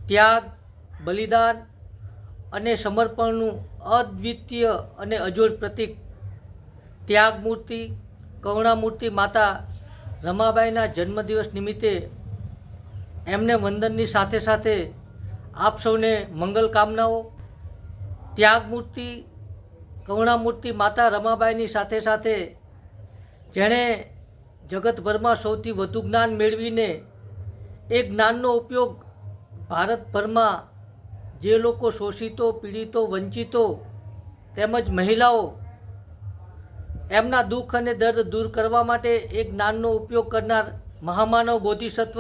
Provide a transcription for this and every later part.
ત્યાગ, બલિદાન અને સમર્પણનું અદ્વિતીય અને અજોડ પ્રતીક ત્યાગમૂર્તિ કરુણામૂર્તિ માતા રમાબાઈના જન્મદિવસ નિમિત્તે એમને વંદનની સાથે સાથે આપ સૌને મંગલ કામનાઓ. ત્યાગમૂર્તિ કરુણામૂર્તિ માતા રમાબાઈની સાથે સાથે જેણે જગતભરમાં સૌથી વધુ જ્ઞાન મેળવીને એ જ્ઞાનનો ઉપયોગ ભારતભરમાં જે લોકો શોષિતો, પીડિતો, વંચિતો તેમજ મહિલાઓ એમના દુઃખ અને દર્દ દૂર કરવા માટે એ જ્ઞાનનો ઉપયોગ કરનાર મહામાનવ બોધિસત્વ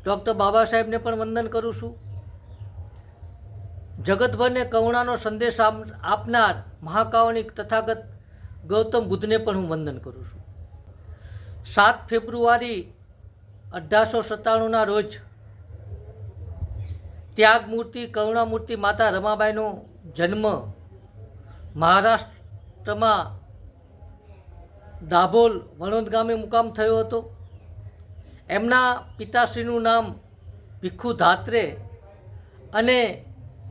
ડૉક્ટર બાબા સાહેબને પણ વંદન કરું છું. જગતભરને કરુણાનો સંદેશ આપનાર મહાકારુણિક તથાગત ગૌતમ બુદ્ધને પણ હું વંદન કરું છું. 7 ફેબ્રુઆરી 1897ના રોજ ત્યાગમૂર્તિ કરુણામૂર્તિ માતા રમાબાઈનો જન્મ મહારાષ્ટ્રમાં દાભોલ વણોદ ગામે મુકામ થયો હતો. એમના પિતાશ્રીનું નામ ભીખુ ધાત્રે અને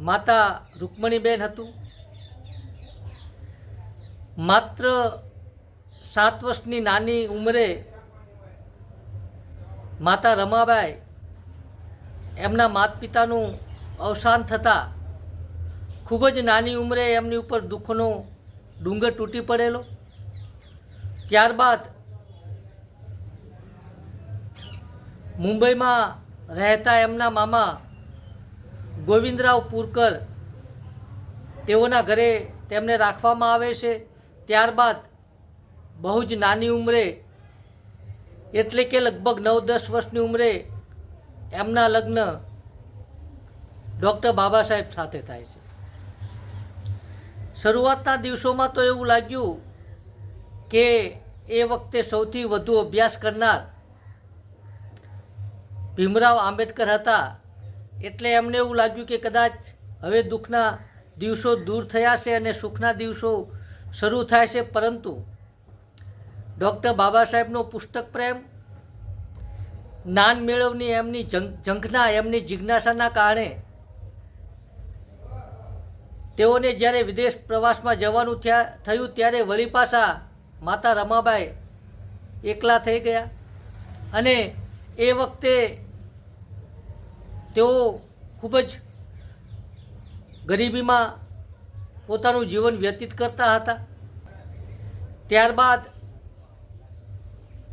માતા રૂકમણીબેન હતું. માત્ર 7 વર્ષની નાની ઉંમરે માતા રમાબાઈ એમના માતા પિતાનું અવસાન થતાં ખૂબ જ નાની ઉંમરે એમની ઉપર દુઃખનો ડુંગર તૂટી પડેલો. ત્યારબાદ મુંબઈમાં રહેતા એમના મામા ગોવિંદરાવ પુરકર તેઓના ઘરે તેમને રાખવામાં આવે છે. ત્યારબાદ બહુ જ નાની ઉંમરે એટલે કે લગભગ 9-10 વર્ષની ઉંમરે એમના લગ્ન ડૉક્ટર બાબા સાહેબ સાથે થાય છે. શરૂઆતના દિવસોમાં તો એવું લાગ્યું કે એ વખતે સૌથી વધુ અભ્યાસ કરનાર ભીમરાવ આંબેડકર હતા. એટલે એમને એવું લાગ્યું કે કદાચ હવે દુઃખના દિવસો દૂર થયા છે અને સુખના દિવસો શરૂ થાય છે. પરંતુ ડૉક્ટર બાબા સાહેબનો પુસ્તક પ્રેમ, જ્ઞાન મેળવની એમની ઝંખના, એમની જિજ્ઞાસાના કારણે તેઓને જ્યારે વિદેશ પ્રવાસમાં જવાનું થયું ત્યારે વળી પાછા માતા રમાબાઈ એકલા થઈ ગયા અને એ વખતે તેઓ ખૂબ જ ગરીબીમાં પોતાનું જીવન વ્યતીત કરતા હતા. ત્યારબાદ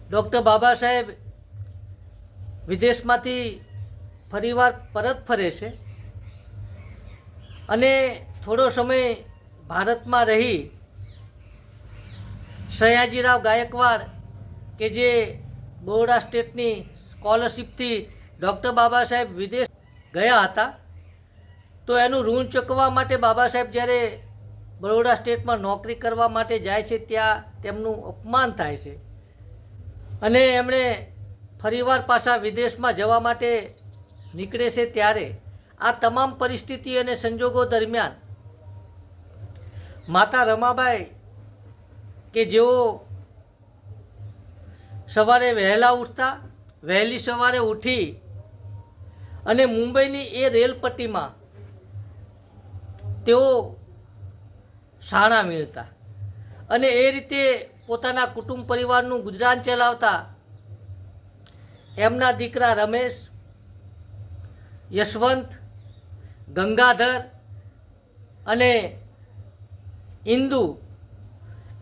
ડૉક્ટર બાબા સાહેબ વિદેશમાંથી ફરીવાર પરત ફરે છે અને થોડો સમય ભારતમાં રહી સયાજીરાવ ગાયકવાડ કે જે બરોડા સ્ટેટની સ્કોલરશીપથી ડૉક્ટર બાબા સાહેબ વિદેશ ગયા હતા, તો એનું ઋણ ચૂકવવા માટે બાબા સાહેબ જ્યારે બરોડા સ્ટેટમાં નોકરી કરવા માટે જાય છે ત્યાં તેમનું અપમાન થાય છે અને એમણે ફરીવાર પાછા વિદેશમાં જવા માટે નીકળે છે. ત્યારે આ તમામ પરિસ્થિતિ અને સંજોગો દરમિયાન માતા રમાબાઈ કે જેઓ સવારે વહેલા ઉઠતા, વહેલી સવારે ઉઠી અને મુંબઈની એ રેલપટ્ટીમાં તેઓ શાણા મેળતા અને એ રીતે પોતાના કુટુંબ પરિવારનું ગુજરાન ચલાવતા એમના દીકરા રમેશ, યશવંત, ગંગાધર અને ઇન્દુ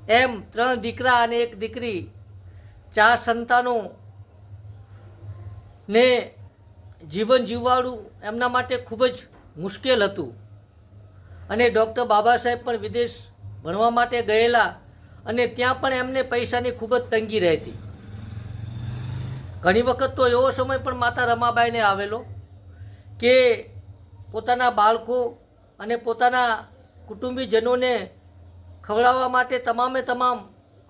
એમ 3 દીકરા અને 1 દીકરી, 4 સંતાનો ને જીવન જીવવાળું એમના માટે ખૂબ જ મુશ્કેલ હતું. અને ડૉક્ટર બાબા સાહેબ પણ વિદેશ ભણવા માટે ગયેલા અને ત્યાં પણ એમને પૈસાની ખૂબ જ તંગી રહેતી. ઘણી વખત તો એવો સમય પણ માતા રમાબાઈને આવેલો કે પોતાના બાળકો અને પોતાના કુટુંબીજનોને ખવડાવવા માટે તમામ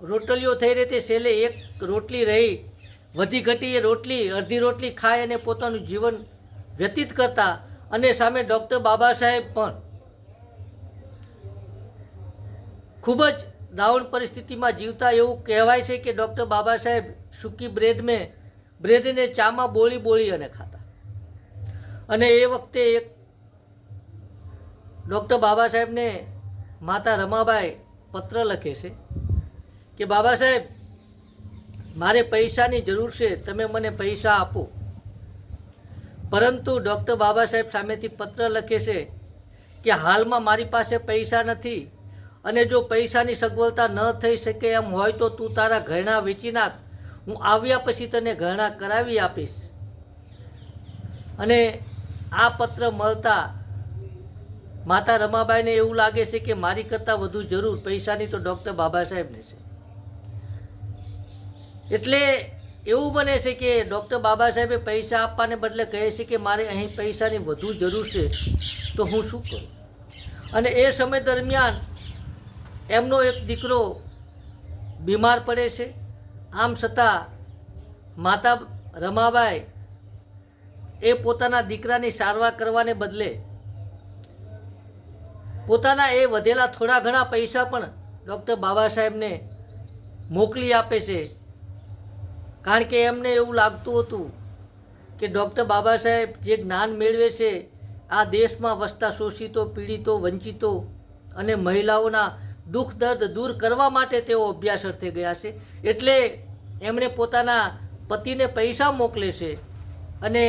રોટલીઓ થઈ રહેતી. છેલ્લે 1 રોટલી રહી, વધી ઘટી એ રોટલી, અડધી રોટલી ખાય અને પોતાનું જીવન વ્યતીત કરતા. અને સામે ડૉક્ટર બાબા સાહેબ પણ ખૂબ જ દાઉણ પરિસ્થિતિમાં જીવતા. એવું કહેવાય છે કે ડૉક્ટર બાબા સાહેબ સૂકી બ્રેડને ચામાં બોળી અને ખાતા. અને એ વખતે એક ડૉક્ટર બાબા સાહેબને માતા રમાબાઈ પત્ર લખે છે કે બાબા સાહેબ, મારે પૈસાની જરૂર છે, તમે મને પૈસા આપો. પરંતુ ડૉક્ટર બાબા સાહેબ સામેથી પત્ર લખે છે કે હાલમાં મારી પાસે પૈસા નથી, અને જો પૈસાની સગવડતા ન થઈ શકે એમ હોય તો તું તારા ઘરેણાં વેચી નાખ, હું આવ્યા પછી તને ઘરેણાં કરાવી આપીશ. અને આ પત્ર મળતા માતા રમાબાઈને એવું લાગે છે કે મારી કરતાં વધુ જરૂર પૈસાની તો ડૉક્ટર બાબા સાહેબને છે. એટલે એવું બને છે કે ડૉક્ટર બાબા સાહેબે પૈસા આપવાને બદલે કહે છે કે મારે અહીં પૈસાની વધુ જરૂર છે, તો હું શું કરું? અને એ સમય દરમિયાન એમનો એક દીકરો બીમાર પડે છે. આમ છતાં માતા રમાબાઈ એ પોતાના દીકરાની સારવાર કરવાને બદલે પોતાના એ વધેલા થોડા ઘણા પૈસા પણ ડૉક્ટર બાબા સાહેબને મોકલી આપે છે. કારણ કે એમને એવું લાગતું હતું કે ડૉક્ટર બાબા સાહેબ જે જ્ઞાન મેળવે છે આ દેશમાં વસતા શોષિતો, પીડિતો, વંચિતો અને મહિલાઓના દુઃખ દર્દ દૂર કરવા માટે તેઓ અભ્યાસ અર્થે ગયા છે. એટલે એમણે પોતાના પતિને પૈસા મોકલે છે અને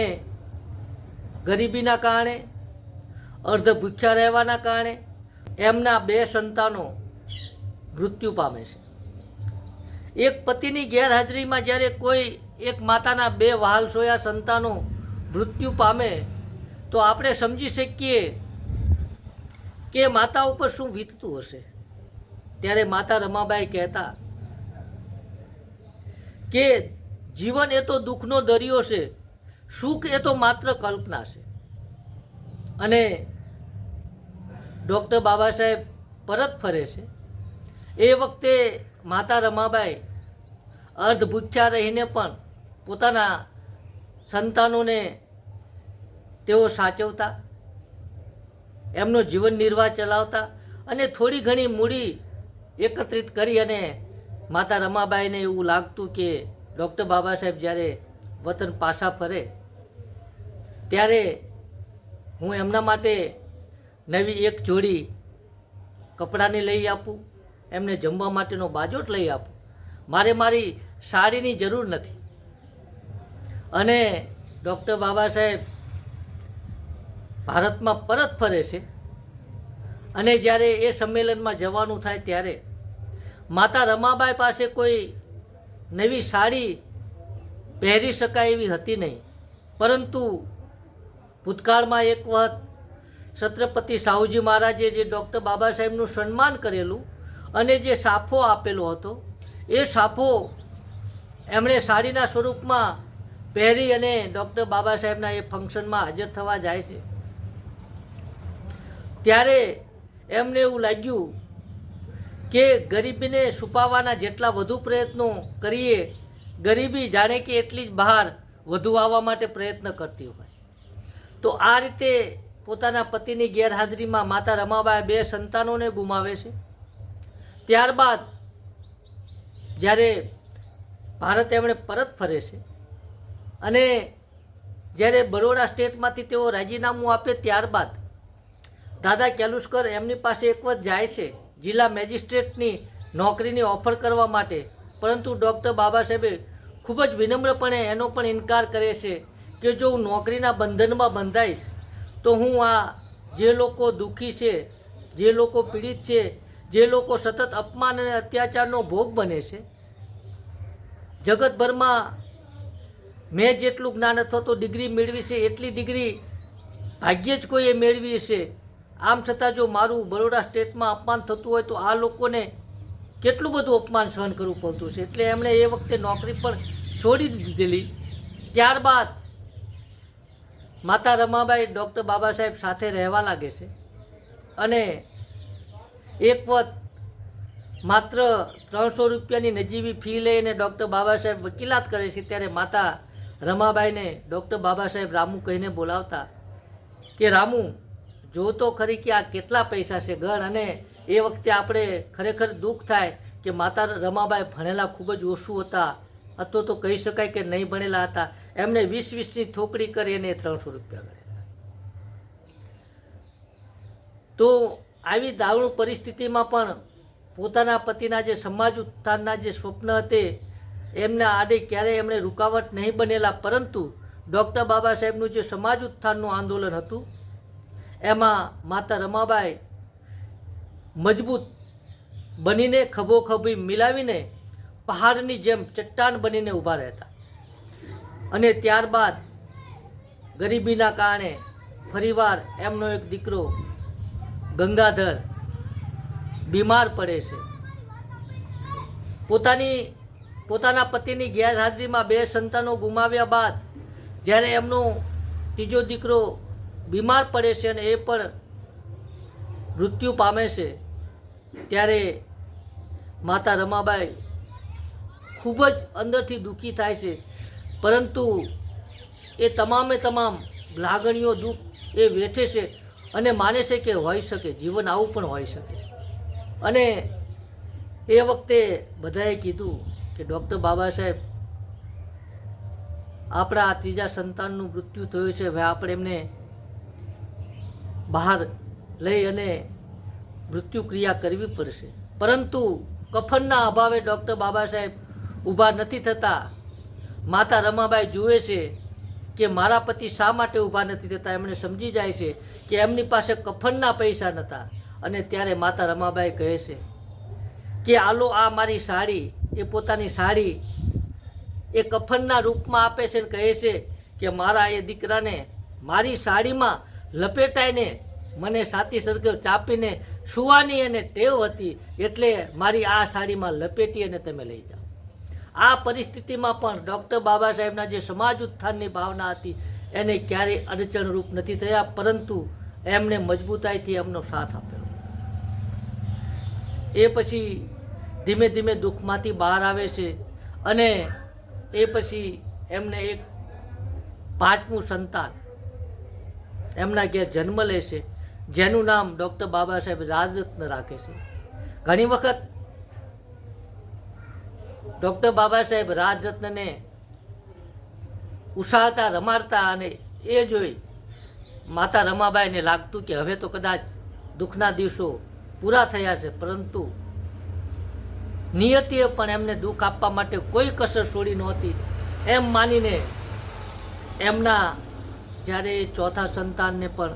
ગરીબીના કારણે, અર્ધ ભૂખ્યા રહેવાના કારણે એમના 2 સંતાનો મૃત્યુ પામે છે. એક પતિની ગેરહાજરીમાં જ્યારે કોઈ એક માતાના 2 વહાલસોયા સંતાનો મૃત્યુ પામે તો આપણે સમજી શકીએ કે માતા ઉપર શું વીતતું હશે. ત્યારે માતા રમાબાઈ કહેતા કે જીવન એ તો દુઃખનો દરિયો છે, સુખ એ તો માત્ર કલ્પના છે. અને ડૉક્ટર બાબા સાહેબ પરત ફરે છે. એ વખતે માતા રમાબાઈ અર્ધ ભૂખ્યા રહીને પણ પોતાના સંતાનોને તેઓ સાચવતા, એમનો જીવન નિર્વાહ ચલાવતા અને થોડી ઘણી મૂડી એકત્રિત કરી અને માતા રમાબાઈને એવું લાગતું કે ડૉક્ટર બાબા સાહેબ જ્યારે વતન પાછા ફરે ત્યારે હું એમના માટે નવી એક જોડી કપડાની લઈ આપું, એમને જમવા માટેનો બાજોટ લઈ આપું, મારે મારી સાડીની જરૂર નથી. અને ડૉક્ટર બાબા સાહેબ ભારતમાં પરત ફરે છે અને જ્યારે એ સંમેલનમાં જવાનું થાય ત્યારે માતા રમાબાઈ પાસે કોઈ નવી સાડી પહેરી શકાય એવી હતી નહીં. પરંતુ ભૂતકાળમાં એક વખત છત્રપતિ સાહુજી મહારાજે જે ડૉક્ટર બાબા સાહેબનું સન્માન કરેલું અને જે સાફો આપેલો હતો એ સાફો એમણે સાડીના સ્વરૂપમાં પહેરી અને ડૉક્ટર બાબા સાહેબના એ ફંક્શનમાં હાજર થવા જાય છે. ત્યારે એમને એવું લાગ્યું કે ગરીબીને છુપાવવાના જેટલા વધુ પ્રયત્નો કરીએ, ગરીબી જાણે કે એટલી જ બહાર વધુ આવવા માટે પ્રયત્ન કરતી હોય. તો આ રીતે પોતાના પતિની ગેરહાજરીમાં માતા રમાબાઈ 2 સંતાનોને ગુમાવે છે. ત્યારબાદ જ્યારે ભારત એમણે પરત ફરે છે અને જ્યારે બરોડા સ્ટેટમાંથી તેઓ રાજીનામું આપે ત્યારબાદ દાદા કેલુસ્કર એમની પાસે એક વખત જાય છે જિલ્લા મેજિસ્ટ્રેટની નોકરીની ઓફર કરવા માટે. પરંતુ ડૉક્ટર બાબા સાહેબે ખૂબ જ વિનમ્રપણે એનો પણ ઇનકાર કરે છે કે જો હું નોકરીના બંધનમાં બંધાઈશ તો હું આ જે લોકો દુઃખી છે, જે લોકો પીડિત છે, જે લોકો સતત અપમાન અને અત્યાચારનો ભોગ બને છે, જગતભરમાં મેં જેટલું જ્ઞાન અથવા તો ડિગ્રી મેળવી છે એટલી ડિગ્રી ભાગ્યે જ કોઈએ મેળવી છે. આમ છતાં જો મારું બરોડા સ્ટેટમાં અપમાન થતું હોય તો આ લોકોને કેટલું બધું અપમાન સહન કરવું પડતું છે. એટલે એમણે એ વખતે નોકરી પણ છોડી દીધેલી. ત્યારબાદ માતા રમાબાઈ ડૉક્ટર બાબા સાહેબ સાથે રહેવા લાગે છે અને એક વખત માત્ર 300 રૂપિયાની નજીવી ફી લઈને ડૉક્ટર બાબા સાહેબ વકીલાત કરે છે. ત્યારે માતા રમાબાઈને ડૉક્ટર બાબા સાહેબ રામુ કહીને બોલાવતા કે રામુ, જો તો ખરી કે આ કેટલા પૈસા છે ગણ. અને એ વખતે આપણે ખરેખર દુઃખ થાય કે માતા રમાબાઈ ભણેલા ખૂબ જ ઓછું હતા, અથવા તો કહી શકાય કે નહીં ભણેલા હતા. એમણે 20-20ની થોકડી કરી અને 300 રૂપિયા ગણ્યા. તો આવી દારૂણ પરિસ્થિતિમાં પણ પોતાના પતિના જે સમાજ ઉત્થાનના જે સ્વપ્ન હતે એમના આડે ક્યારેય એમણે રૂકાવટ નહીં બનેલા, પરંતુ ડૉક્ટર બાબા સાહેબનું જે સમાજ ઉત્થાનનું આંદોલન હતું એમાં માતા રમાબાઈ મજબૂત બનીને ખભોખભી મિલાવીને પહાડની જેમ ચટ્ટાન બનીને ઊભા રહેતા. અને ત્યારબાદ ગરીબીના કારણે ફરીવાર એમનો એક દીકરો ગંગાધર બીમાર પડે છે. પોતાના પતિની ગેરહાજરીમાં 2 સંતાનો ગુમાવ્યા બાદ જ્યારે એમનો ત્રીજો દીકરો બીમાર પડે છે અને એ પણ મૃત્યુ પામે છે, ત્યારે માતા રમાબાઈ ખૂબ જ અંદરથી દુઃખી થાય છે. પરંતુ એ તમામે તમામ લાગણીઓ, દુઃખ એ વેઠે છે અને માને છે કે હોઈ શકે, જીવન આવું પણ હોઈ શકે. અને એ વખતે બધાએ કીધું કે ડૉક્ટર બાબા સાહેબ, આપણા ત્રીજા સંતાનનું મૃત્યુ થયું છે, હવે આપણે એમને બહાર લઈ અને મૃત્યુ ક્રિયા કરવી પડશે. પરંતુ કફનના અભાવે ડૉક્ટર બાબા સાહેબ ઊભા નથી થતા. માતા રમાબાઈ જુએ છે કે મારા પતિ શા માટે ઊભા નથી થતા. એમણે સમજી જાય છે કે એમની પાસે કફનના પૈસા નહોતા. અને ત્યારે માતા રમાબાઈ કહે છે કે આલો આ મારી સાડી. એ પોતાની સાડી એ કફનના રૂપમાં આપે છે અને કહે છે કે મારા એ દીકરાને મારી સાડીમાં લપેટાઈને મને સાતી સરગર ચાપીને સુવાની એને ટેવ હતી, એટલે મારી આ સાડીમાં લપેટી અને તમે લઈ જાઓ. આ પરિસ્થિતિમાં પણ ડૉક્ટર બાબા સાહેબના જે સમાજ ઉત્થાનની ભાવના હતી એને ક્યારેય અડચણરૂપ નથી થયા, પરંતુ એમણે મજબૂતાઈથી એમનો સાથ આપ્યો. એ પછી ધીમે ધીમે દુઃખમાંથી બહાર આવે છે અને એ પછી એમને એક 5મું સંતાન એમના ઘેર જન્મ લે છે, જેનું નામ ડૉક્ટર બાબા સાહેબ રાજરત્ન રાખે છે. ઘણી વખત ડૉક્ટર બાબા સાહેબ રાજરત્નને ઉછાળતા રમાડતા અને એ જોઈ માતા રમાબાઈને લાગતું કે હવે તો કદાચ દુઃખના દિવસો પૂરા થયા છે, પરંતુ નિયતિએ પણ એમને દુઃખ આપવા માટે કોઈ કસર છોડી નહોતી. એમ માનીને એમના જ્યારે ચોથા સંતાનને પણ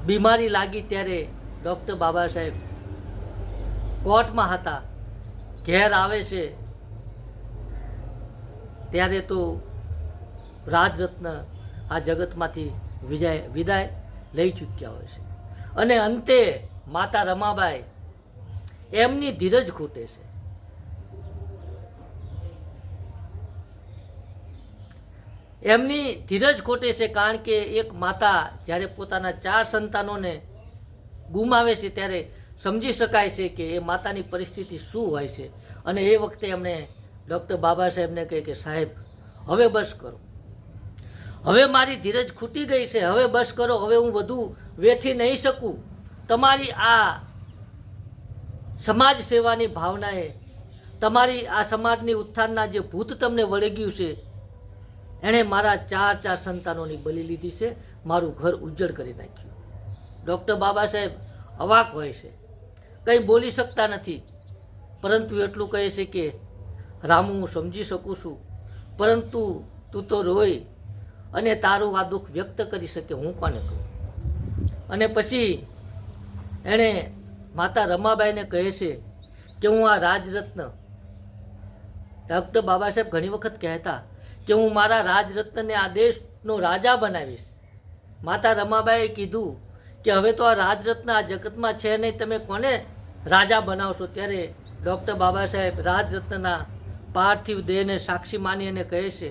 બીમારી લાગી ત્યારે ડૉક્ટર બાબા સાહેબ કોર્ટમાં હતા, ઘેર આવે છે ત્યારે તો રાજરત્ન આ જગતમાંથી વિદાય લઈ ચૂક્યા હોય છે. અને અંતે માતા રમાબાઈ એમની ધીરજ ખૂટે છે. એમની ધીરજ ખોટે છે, કારણ કે એક માતા જ્યારે પોતાના 4 સંતાનોને ગુમાવે છે ત્યારે સમજી શકાય છે કે એ માતાની પરિસ્થિતિ શું હોય છે. અને એ વખતે એમણે ડૉક્ટર બાબા સાહેબને કહે કે સાહેબ હવે બસ કરો, હવે મારી ધીરજ ખૂટી ગઈ છે, હવે બસ કરો, હવે હું વધુ વેઠી નહીં શકું. તમારી આ સમાજ સેવાની ભાવનાએ, તમારી આ સમાજની ઉત્થાનના જે ભૂત તમને વળગ્યું છે એણે મારા 4 સંતાનોની બલિ લીધી છે, મારું ઘર ઉજ્જડ કરી નાખ્યું. ડૉક્ટર બાબા સાહેબ અવાક હોય છે, કંઈ બોલી શકતા નથી, પરંતુ એટલું કહે છે કે રામુ, હું સમજી શકું છું, પરંતુ તું તો રોય અને તારું આ દુઃખ વ્યક્ત કરી શકે, હું કોને કહું. અને પછી એણે માતા રમાબાઈને કહે છે કે હું આ રાજરત્ન, ડૉક્ટર બાબા સાહેબ ઘણી વખત કહેતા કે હું મારા રાજરત્નને આ દેશનો રાજા બનાવીશ. માતા રમાબાઈએ કીધું કે હવે તો આ રાજરત્ન આ જગતમાં છે નહીં, તમે કોને રાજા બનાવશો. ત્યારે ડૉક્ટર બાબા સાહેબ રાજરત્નના પાર્થિવ દેહને સાક્ષી માની અને કહે છે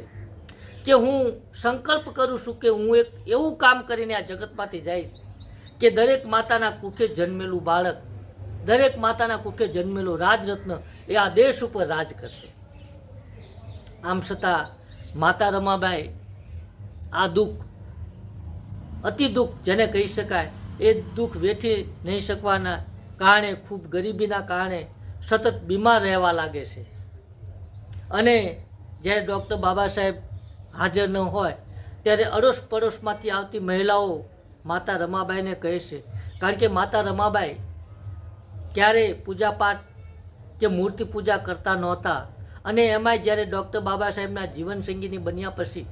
કે હું સંકલ્પ કરું છું કે હું એક એવું કામ કરીને આ જગતમાંથી જઈશ કે દરેક માતાના કુખે જન્મેલું બાળક, દરેક માતાના કુખે જન્મેલું રાજરત્ન એ આ દેશ ઉપર રાજ કરશે. આમ છતાં માતા રમાબાઈ આ દુઃખ, અતિ દુઃખ જેને કહી શકાય, એ દુઃખ વેઠી નહીં શકવાના કારણે, ખૂબ ગરીબીના કારણે સતત બીમાર રહેવા લાગે છે. અને જ્યારે ડૉક્ટર બાબા સાહેબ હાજર ન હોય ત્યારે અડોશ પડોશમાંથી આવતી મહિલાઓ માતા રમાબાઈને કહે છે કારણ કે માતા રમાબાઈ ક્યારેય પૂજાપાઠ કે મૂર્તિ પૂજા કરતા નહોતા, અને એમાંય જ્યારે ડૉક્ટર બાબા સાહેબના જીવન સંગીની બન્યા પછી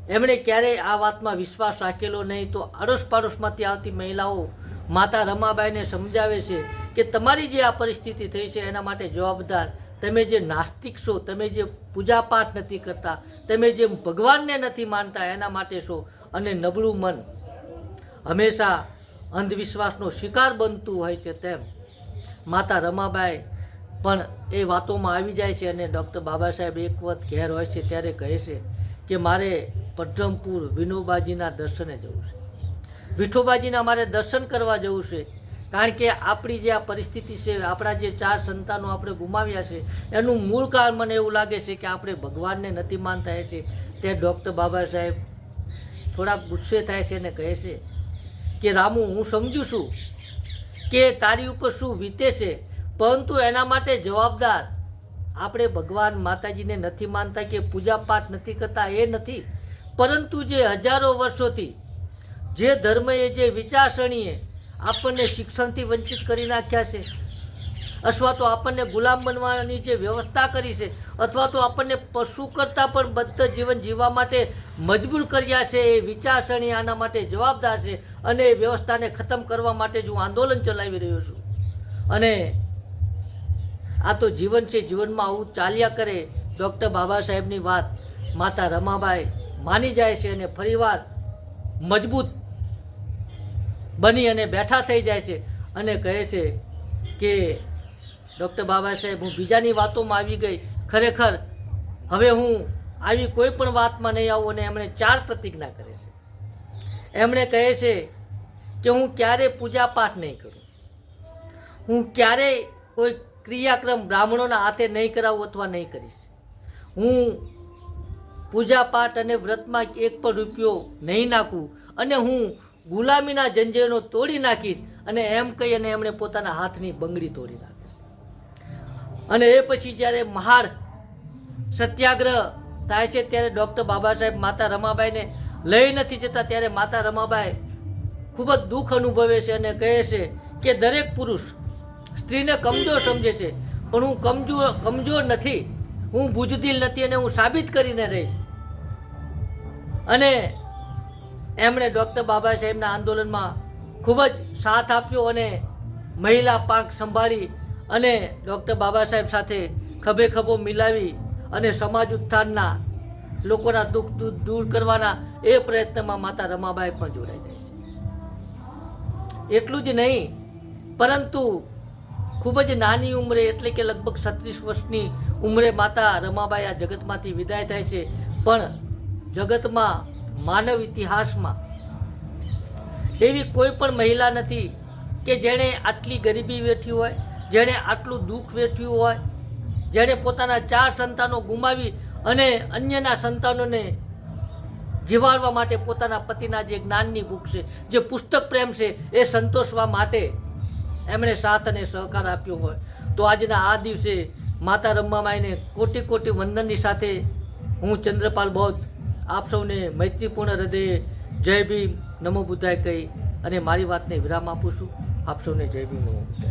એમણે ક્યારેય આ વાતમાં વિશ્વાસ રાખેલો નહીં. તો આડોશ પાડોશમાંથી આવતી મહિલાઓ માતા રમાબાઈને સમજાવે છે કે તમારી જે આ પરિસ્થિતિ થઈ છે એના માટે જવાબદાર તમે જે નાસ્તિક છો, તમે જે પૂજાપાઠ નથી કરતા, તમે જે ભગવાનને નથી માનતા એના માટે છો. અને નબળું મન હંમેશા અંધવિશ્વાસનો શિકાર બનતું હોય છે, તેમ માતા રમાબાઈ પણ એ વાતોમાં આવી જાય છે. અને ડૉક્ટર બાબા સાહેબ એક વખત ઘેર હોય છે ત્યારે કહે છે કે મારે પઢ્રમપુર વિનોબાજીના દર્શને જવું છે, વિઠોબાજીના મારે દર્શન કરવા જવું છે. કારણ કે આપણી જે આ પરિસ્થિતિ છે, આપણા જે 4 સંતાનો આપણે ગુમાવ્યા છે, એનું મૂળ કારણ મને એવું લાગે છે કે આપણે ભગવાનને નથી માનતા છે. તે ડૉક્ટર બાબા સાહેબ થોડાક ગુસ્સે થાય છે અને કહે છે કે રામુ, હું સમજું છું કે તારી ઉપર શું વીતે છે, પરંતુ એના માટે જવાબદાર આપણે ભગવાન માતાજીને નથી માનતા કે પૂજાપાઠ નથી કરતા એ નથી, પરંતુ જે હજારો વર્ષોથી જે ધર્મએ, જે વિચારસરણીએ આપણને શિક્ષણથી વંચિત કરી નાખ્યા છે, અથવા તો આપણને ગુલામ બનવાની જે વ્યવસ્થા કરી છે, અથવા તો આપણને પશુ કરતાં પણ બદ્ધ જીવન જીવવા માટે મજબૂર કર્યા છે, એ વિચારસરણી આના માટે જવાબદાર છે. અને એ વ્યવસ્થાને ખતમ કરવા માટે જ હું આંદોલન ચલાવી રહ્યો છું. અને આ તો જીવન છે, જીવનમાં આવું ચાલ્યા કરે. ડૉક્ટર બાબા સાહેબની વાત માતા રમાબાઈ માની જાય છે અને ફરીવાર મજબૂત બની અને બેઠા થઈ જાય છે અને કહે છે કે ડૉક્ટર બાબા સાહેબ, હું બીજાની વાતોમાં આવી ગઈ, ખરેખર હવે હું આવી કોઈ પણ વાતમાં નહીં આવું. અને એમણે 4 પ્રતિજ્ઞા કરે છે. એમણે કહે છે કે હું ક્યારેય પૂજાપાઠ નહીં કરું, હું ક્યારેય કોઈ ક્રિયાક્રમ બ્રાહ્મણોના હાથે નહીં કરાવું અથવા નહીં કરીશ, હું પૂજાપાઠ અને વ્રતમાં એક પણ રૂપિયો નહીં નાખું, અને હું ગુલામીના જંજીરનો તોડી નાખીશ. અને એમ કહી અને એમણે પોતાના હાથની બંગડી તોડી નાખી. અને એ પછી જ્યારે મહાર સત્યાગ્રહ થાય છે ત્યારે ડૉક્ટર બાબા સાહેબ માતા રમાબાઈને લઈ નથી જતા, ત્યારે માતા રમાબાઈ ખૂબ જ દુઃખ અનુભવે છે અને કહે છે કે દરેક પુરુષ સ્ત્રીને કમજોર સમજે છે, પણ હું કમજોર નથી, હું બુજદિલ નથી, અને હું સાબિત કરીને રહીશ. અને એમણે ડૉક્ટર બાબા સાહેબના આંદોલનમાં ખૂબ જ સાથ આપ્યો અને મહિલા પાંખ સંભાળી અને ડૉક્ટર બાબા સાહેબ સાથે ખભે ખભો મિલાવી અને સમાજ ઉત્થાનના, લોકોના દુઃખ દૂર કરવાના એ પ્રયત્નમાં માતા રમાબાઈ પણ જોડાઈ જાય છે. એટલું જ નહીં, પરંતુ ખૂબ જ નાની ઉંમરે, એટલે કે લગભગ 36 વર્ષની ઉંમરે માતા રમાબાઈ આ જગતમાંથી વિદાય થાય છે. પણ જગતમાં, માનવ ઇતિહાસમાં એવી કોઈ પણ મહિલા નથી કે જેણે આટલી ગરીબી વેઠી હોય, જેણે આટલું દુઃખ વેઠ્યું હોય, જેણે પોતાના 4 સંતાનો ગુમાવી અને અન્યના સંતાનોને જીવાડવા માટે પોતાના પતિના જે જ્ઞાનની ભૂખ છે, જે પુસ્તક પ્રેમ છે, એ સંતોષવા માટે એમણે સાથ અને સહકાર આપ્યો હોય. તો આજના આ દિવસે માતા રમાબાઈને કોટી કોટી વંદનની સાથે હું ચંદ્રપાલ બૌદ્ધ આપ સૌને મૈત્રીપૂર્ણ હૃદયે જય ભીમ, નમો બુદ્ધાય કહી અને મારી વાતને વિરામ આપું છું. આપ સૌને જય ભીમ, નમો બુદ્ધાય.